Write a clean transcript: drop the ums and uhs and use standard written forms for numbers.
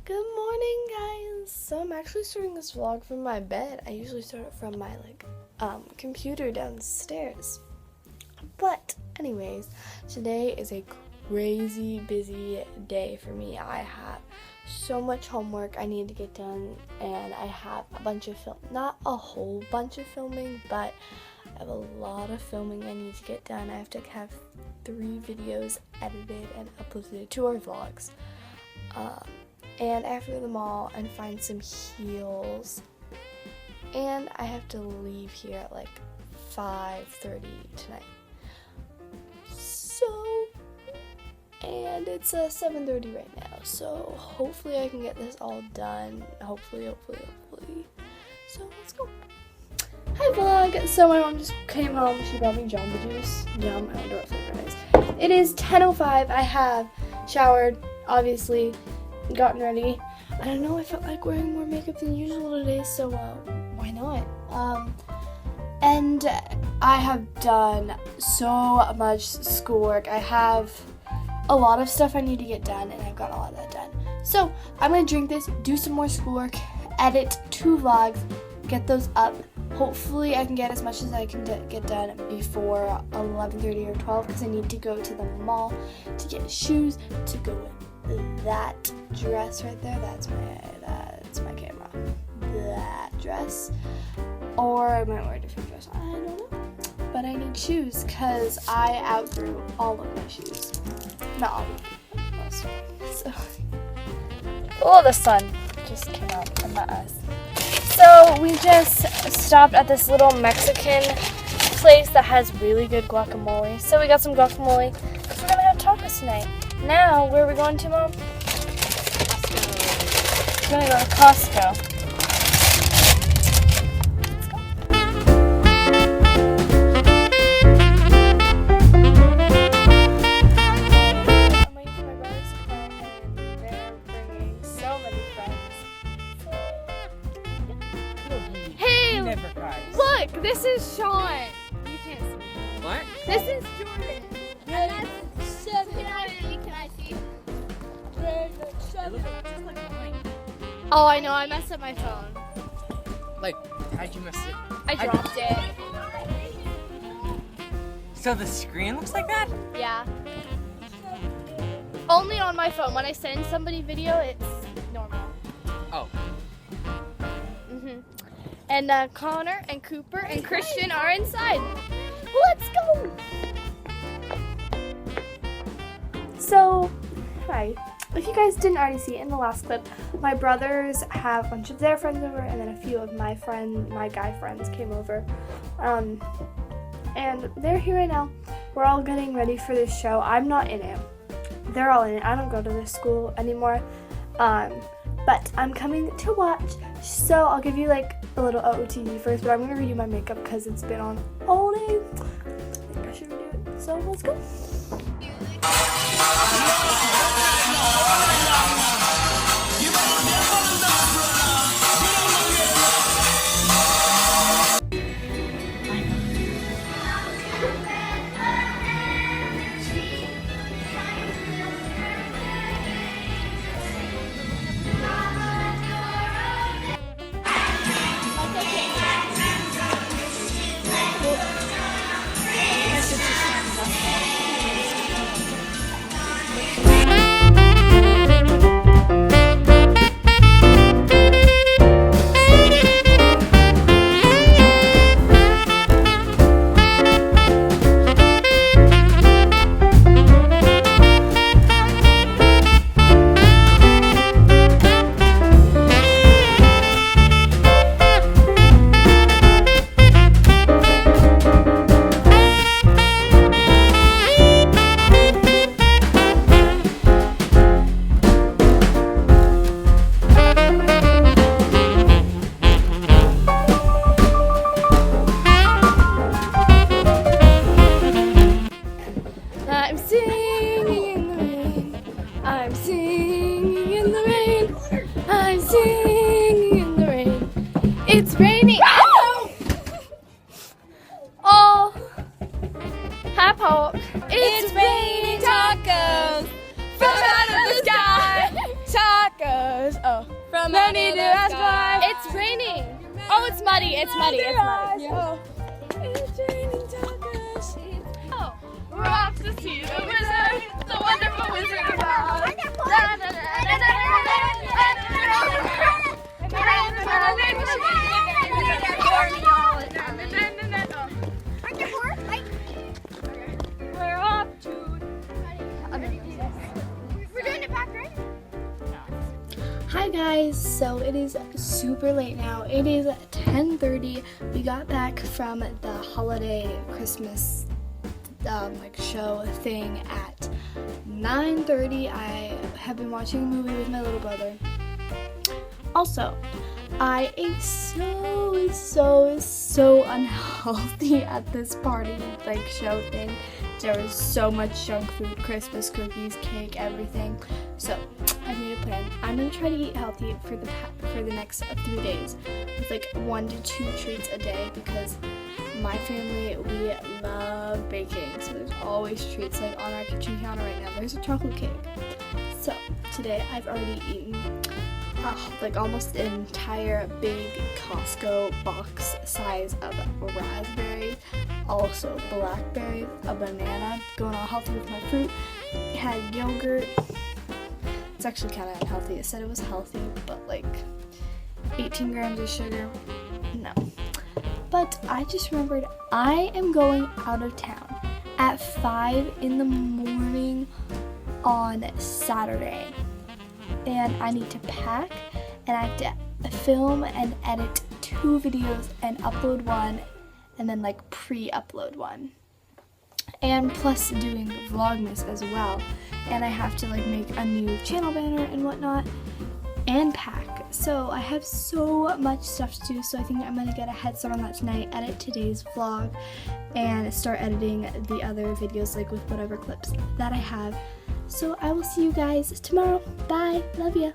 Good morning, guys. So I'm actually starting this vlog from my bed. I usually start it from my computer downstairs. But anyways, today is a crazy busy day for me. I have so much homework I need to get done, and I have a bunch of not a whole bunch of filming, but I have a lot of filming I need to get done. I have to have 3 videos edited and uploaded to our vlogs. And I have to go to the mall and find some heels. And I have to leave here at like 5:30 tonight. And it's 7:30 right now. So hopefully I can get this all done. Hopefully. So let's go. Hi vlog. So my mom just came home. She brought me Jamba Juice. Yum, I wonder what flavor it is. It is 10:05. I have showered, obviously, gotten ready. I don't know, I felt like wearing more makeup than usual today, so why not? And I have done so much schoolwork. I have a lot of stuff I need to get done, and I've got a lot of that done. So I'm gonna drink this, do some more schoolwork, edit 2 vlogs, get those up. Hopefully I can get as much as I can get done before 11:30 or 12, because I need to go to the mall to get shoes to go with that dress right there. That's my camera. That dress. Or I might wear a different dress. I don't know. But I need shoes because I outgrew all of my shoes. Not all of them, most of them. So. Oh, the sun just came out from my eyes. So we just stopped at this little Mexican place that has really good guacamole. So we got some guacamole. We're gonna have tacos tonight. Now, where are we going to, Mom? Costco. We're gonna go to Costco. Let's go. I'm waiting for my brothers to come, and they're bringing so many friends. Hey! He never cries. Look! This is Sean! You can't see me. What? This is Jordan. And that's can I see? It looks just like mine. Oh, I know. I messed up my phone. Like, how'd you mess it? I dropped it. So the screen looks like that? Yeah. Only on my phone. When I send somebody video, it's normal. Oh. And Connor and Cooper and Christian are inside. Let's go. So, hi. If you guys didn't already see it in the last clip, my brothers have a bunch of their friends over, and then a few of my guy friends came over. And they're here right now. We're all getting ready for this show. I'm not in it. They're all in it. I don't go to this school anymore. But I'm coming to watch. So I'll give you like a little OOTD first, but I'm gonna redo my makeup because it's been on all day. I think I should redo it. So let's go. I'm singing in the rain. I'm singing in the rain. I'm singing in the rain. It's raining. Oh! Oh! Hi, Paul. It's raining tacos from out of the sky. Tacos so many to ask for. It's raining. Oh, it's muddy. It's muddy. It's muddy. Oh. Oh, we're off to see the wizard, the wonderful Wizard of Oz. We're off to. We're doing it back, right? Hi guys, so it is super late now. It is 10:30. We got back from the holiday Christmas like show thing at 9:30. I have been watching a movie with my little brother. Also, I ate so unhealthy at this party like show thing. There was so much junk food, Christmas cookies, cake, everything. So I made a plan. I'm gonna try to eat healthy for the next 3 days, with like 1 to 2 treats a day, because my family, we love baking. So there's always treats. Like on our kitchen counter right now, there's a chocolate cake. So today I've already eaten like almost an entire big Costco box size of raspberries, also blackberries, a banana, going all healthy with my fruit. It had yogurt. It's actually kind of unhealthy. It said it was healthy, but like 18 grams of sugar, no. But I just remembered I am going out of town at 5 in the morning on Saturday. And I need to pack, and I have to film and edit 2 videos and upload one, and then like pre-upload one. And plus doing Vlogmas as well. And I have to like make a new channel banner and whatnot, and pack. So I have so much stuff to do, so I think I'm gonna get a head start on that tonight, edit today's vlog, and start editing the other videos like with whatever clips that I have. So I will see you guys tomorrow. Bye. Love ya.